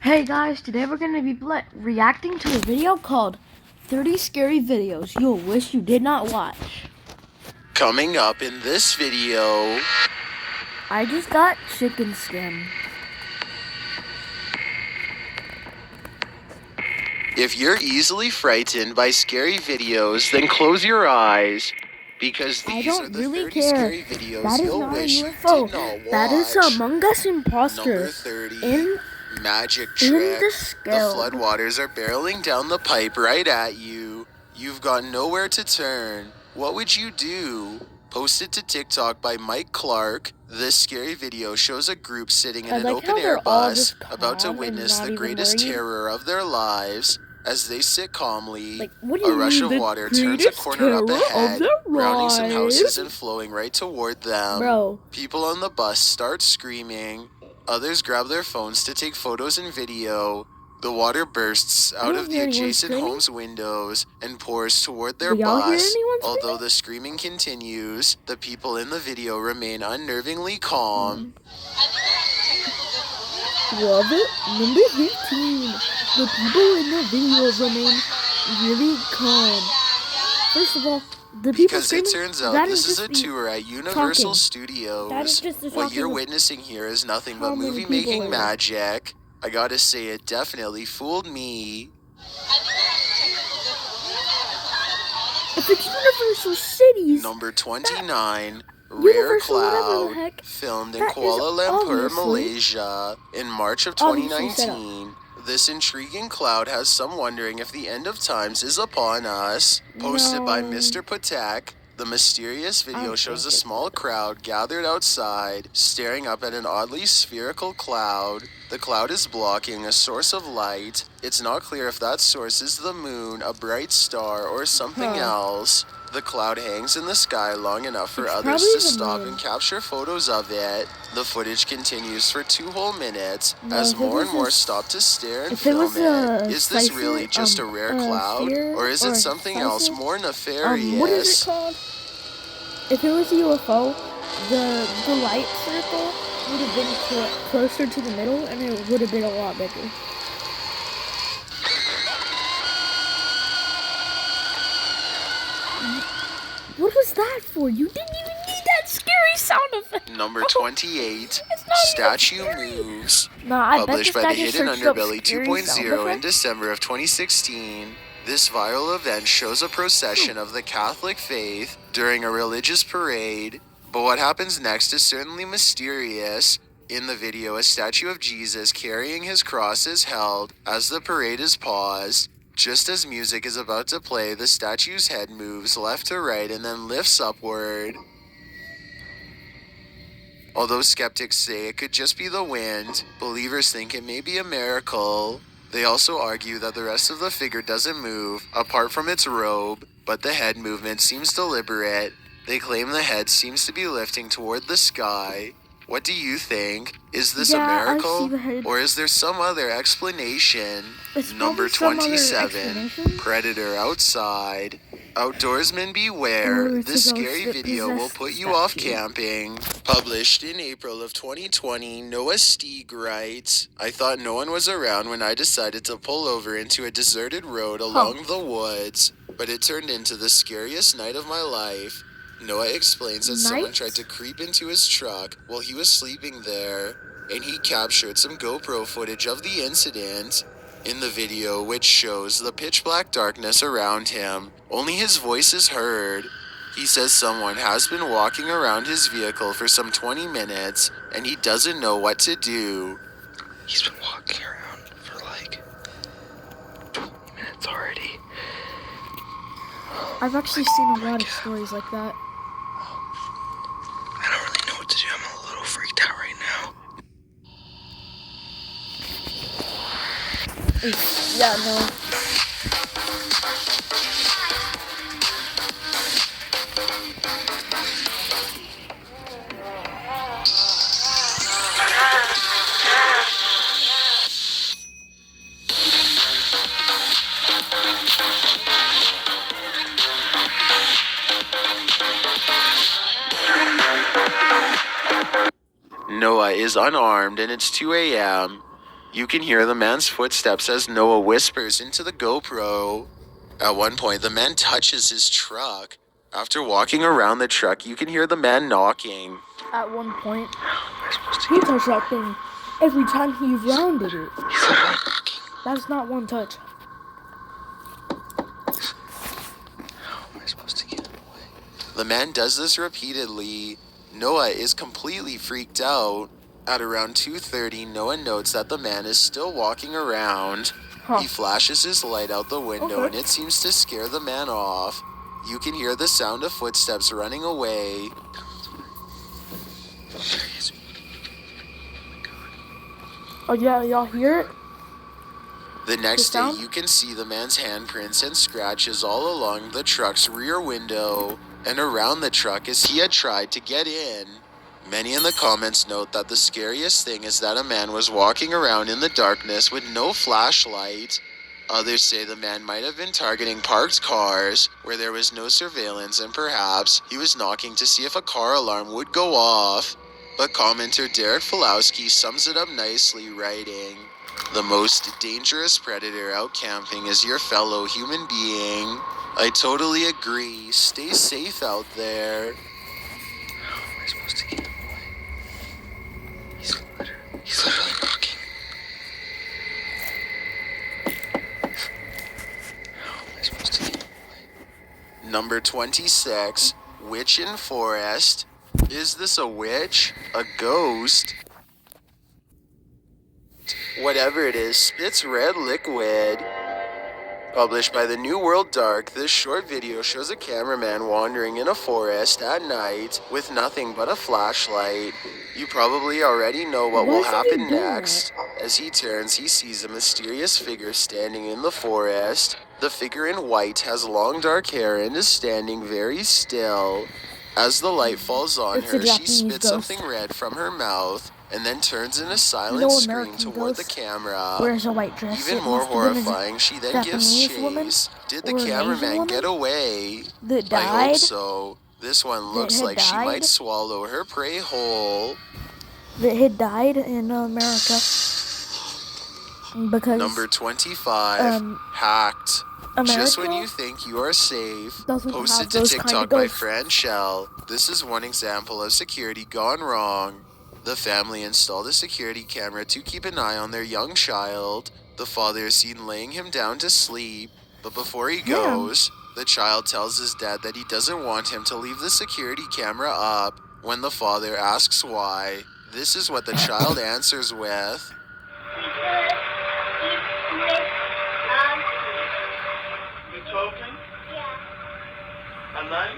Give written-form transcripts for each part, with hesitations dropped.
Hey guys, today we're going to be reacting to a video called 30 Scary Videos You'll Wish You Did Not Watch. Coming up in this video, I just got chicken skin. if you're easily frightened by scary videos, then close your eyes. Because these are the really 30 care. scary videos That is you'll not wish a you UFO. did not watch. That is Among Us Imposter. Number 30, In magic in trick. the The scale. floodwaters are barreling down the pipe right at you. You've got nowhere to turn. What would you do? Posted to TikTok by Mike Clark, this scary video shows a group sitting in an open-air bus about to witness the greatest terror of their lives. As they sit calmly, a rush of water turns a corner up ahead, drowning some houses and flowing right toward them. People on the bus start screaming. Others grab their phones to take photos and video. The water bursts out of the adjacent home's windows and pours toward their bus. Although the screaming continues, the people in the video remain unnervingly calm. Love it. Number 15. The people in the video remain really calm. First of all, the people because it turns out this is a tour at Universal Studios. What you're witnessing here is nothing but movie-making magic. I gotta say, it definitely fooled me. If it's Universal Cities. Number 29. Rare Cloud, filmed in Kuala Lumpur, Malaysia, in March of 2019. This intriguing cloud has some wondering if the end of times is upon us. Posted by Mr. Patek, the mysterious video shows a small crowd gathered outside, staring up at an oddly spherical cloud. The cloud is blocking a source of light. It's not clear if that source is the moon, a bright star, or something else. The cloud hangs in the sky long enough for others to stop and capture photos of it. The footage continues for 2 whole minutes as more and more stop to stare and film it. Is this really just a rare cloud? Or is it something else more nefarious? What is it called? If it was a UFO, the light circle would have been closer to the middle and it would have been a lot bigger. What was that for? You didn't even need that scary sound effect. Number 28, Statue Moves. Published by the Hidden Underbelly 2.0 in December of 2016. This viral event shows a procession of the Catholic faith during a religious parade. But what happens next is certainly mysterious. In the video, a statue of Jesus carrying his cross is held as the parade is paused. Just as music is about to play, the statue's head moves left to right and then lifts upward. Although skeptics say it could just be the wind, believers think it may be a miracle. They also argue that the rest of the figure doesn't move, apart from its robe, but the head movement seems deliberate. They claim the head seems to be lifting toward the sky. What do you think? Is this a miracle? Or is there some other explanation? Number 27, Predator Outside. Outdoorsmen beware, this scary video will put you off camping. Published in April of 2020, Noah Steeg writes, I thought no one was around when I decided to pull over into a deserted road along the woods, but it turned into the scariest night of my life. Noah explains that someone tried to creep into his truck while he was sleeping there, and he captured some GoPro footage of the incident. In the video, which shows the pitch-black darkness around him, only his voice is heard. He says someone has been walking around his vehicle for some 20 minutes, and he doesn't know what to do. He's been walking around for like 20 minutes already. I've actually seen a lot of stories like that. I don't really know what to do. I'm a little freaked out right now. Yeah, no. Noah is unarmed and it's 2 a.m. You can hear the man's footsteps as Noah whispers into the GoPro. At one point, the man touches his truck. After walking around the truck, you can hear the man knocking. At one point, How am I supposed to he get touched that thing every time he rounded it. He's literally knocking. That's not one touch. How am I supposed to get away? The man does this repeatedly. Noah is completely freaked out. At around 2:30, Noah notes that the man is still walking around. Huh. He flashes his light out the window Okay. and it seems to scare the man off. You can hear the sound of footsteps running away. Oh yeah, y'all hear it? The next The sound? day, you can see the man's handprints and scratches all along the truck's rear window and around the truck as he had tried to get in. Many in the comments note that the scariest thing is that a man was walking around in the darkness with no flashlight. Others say the man might have been targeting parked cars where there was no surveillance and perhaps he was knocking to see if a car alarm would go off. But commenter Derek Falowski sums it up nicely, writing, "The most dangerous predator out camping is your fellow human being. I totally agree. Stay safe out there." How am I supposed to get away? He's literally knocking. How am I supposed to get away? Number 26, Witch in Forest. Is this a witch? A ghost? Whatever it is, spits red liquid. Published by the New World Dark, this short video shows a cameraman wandering in a forest at night with nothing but a flashlight. You probably already know what will Why is he happen doing next. As he turns, he sees a mysterious figure standing in the forest. The figure in white has long dark hair and is standing very still. As the light falls on It's a her, she Japanese spits ghost. something red from her mouth and then turns in a silent No scream American toward the ghost camera. wears a white dress. Even It more must have been a horrifying, she then gives Japanese woman chase. Did the or an Asian cameraman woman get away? that I hope died. so. This one looks had like she might died? swallow her prey whole. That had died in America because Number 25, hacked. Just when America you think you are safe, doesn't posted have to those kind TikTok of by ghosts. Fran Shell. This is one example of security gone wrong. The family installed a security camera to keep an eye on their young child. The father is seen laying him down to sleep, but before he goes, the child tells his dad that he doesn't want him to leave the security camera up. When the father asks why, this is what the child answers with. You talking? At night?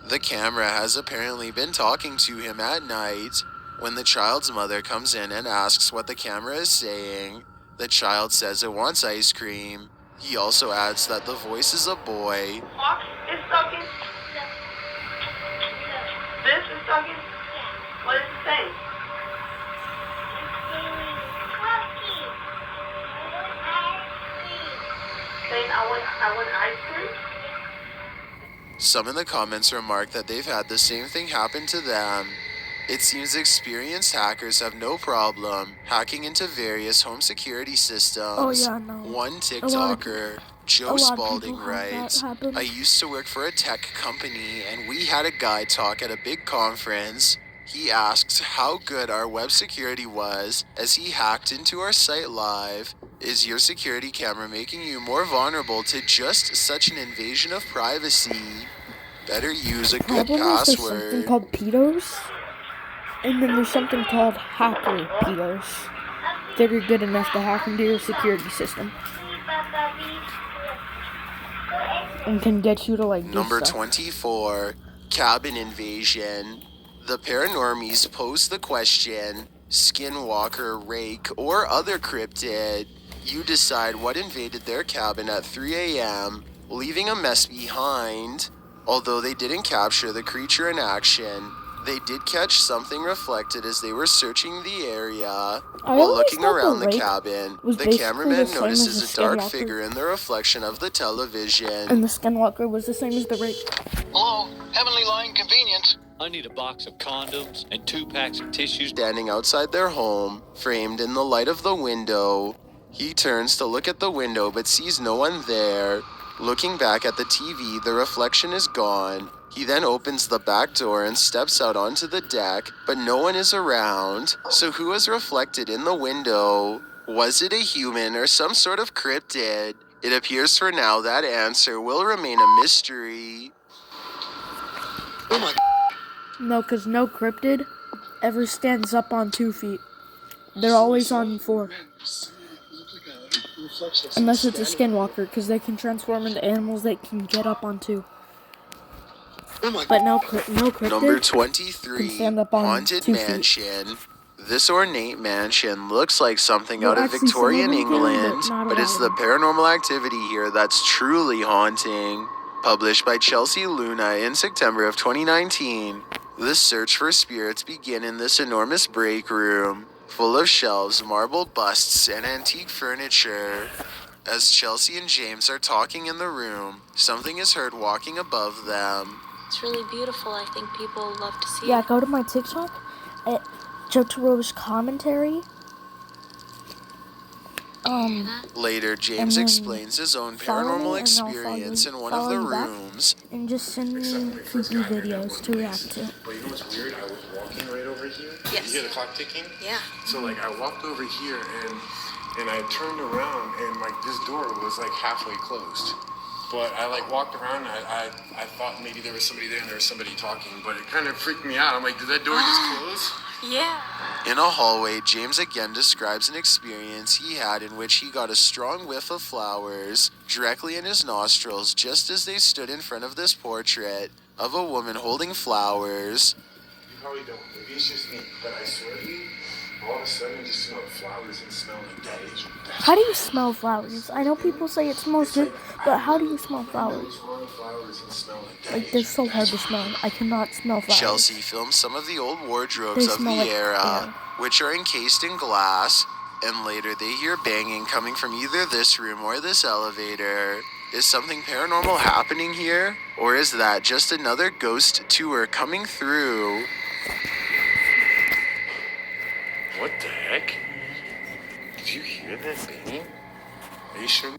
The camera has apparently been talking to him at night. When the child's mother comes in and asks what the camera is saying, the child says it wants ice cream. He also adds that the voice is a boy. Fox is talking? This is talking? What is it saying? Saying I want ice cream? Some in the comments remark that they've had the same thing happen to them. It seems experienced hackers have no problem hacking into various home security systems. Oh, yeah, no. One A lot of TikToker, Joe a lot of Spalding, people have that writes, happen. "I used to work for a tech company and we had a guy talk at a big conference. He asked how good our web security was as he hacked into our site live. Is your security camera making you more vulnerable to just such an invasion of privacy? Better use a good problem is there's something password." called pedos, and then there's something called hacker pedos. They're good enough to hack into your security system and can get you to like do Number stuff. 24, cabin invasion. The paranormies pose the question, skinwalker, rake, or other cryptid. You decide what invaded their cabin at 3 a.m., leaving a mess behind. Although they didn't capture the creature in action, they did catch something reflected as they were searching the area. While always looking thought the around the rake cabin, was the basically cameraman the same as notices the a dark skinwalker. figure in the reflection of the television. And the skinwalker was the same as the rake. Hello, Heavenly Line Convenience. I need a box of condoms and 2 packs of tissues. Standing outside their home, framed in the light of the window. He turns to look at the window but sees no one there. Looking back at the TV, the reflection is gone. He then opens the back door and steps out onto the deck, but no one is around. So who was reflected in the window? Was it a human or some sort of cryptid? It appears for now that answer will remain a mystery. Oh my. No, because no cryptid ever stands up on 2 feet. They're always on 4. Unless it's a skinwalker, because they can transform into animals that can get up on 2. Oh my. But no cryptid. Number can 23, stand up on Haunted 2 feet. Mansion. This ornate mansion looks like something Well, out of actually, some of Victorian them do, England, but not but it's all the of them. paranormal activity here that's truly haunting. Published by Chelsea Luna in September of 2019, the search for spirits begin in this enormous break room, full of shelves, marble busts, and antique furniture. As Chelsea and James are talking in the room, something is heard walking above them. It's really beautiful. I think people love to see Yeah, it. go to my TikTok at Jotaro's commentary. Later, And James then explains his own follow me, paranormal and I'll experience in one of follow the you back. rooms. And just send me creepy videos to react to. But you know what's weird? I was walking right over here. Yes. You hear the clock ticking? Yeah. So like I walked over here and I turned around and like this door was like halfway closed. But I like walked around and I thought maybe there was somebody there and there was somebody talking, but it kind of freaked me out. I'm like, did that door just close? Yeah. In a hallway, James again describes an experience he had in which he got a strong whiff of flowers directly in his nostrils just as they stood in front of this portrait of a woman holding flowers. You probably don't. Maybe it's just me, but I swear to you, all of a sudden I just smelled flowers and smelled like daddy's. How do you smell flowers? I know people say it smells good, but how do you smell flowers? Flowers and smell like Like, they're so hard to smell. I cannot smell flowers. Chelsea films some of the old wardrobes They of the smell like era, air. which are encased in glass, and later they hear banging coming from either this room or this elevator. Is something paranormal happening here? Or is that just another ghost tour coming through? What the heck? Did you hear that banging? Are you sure?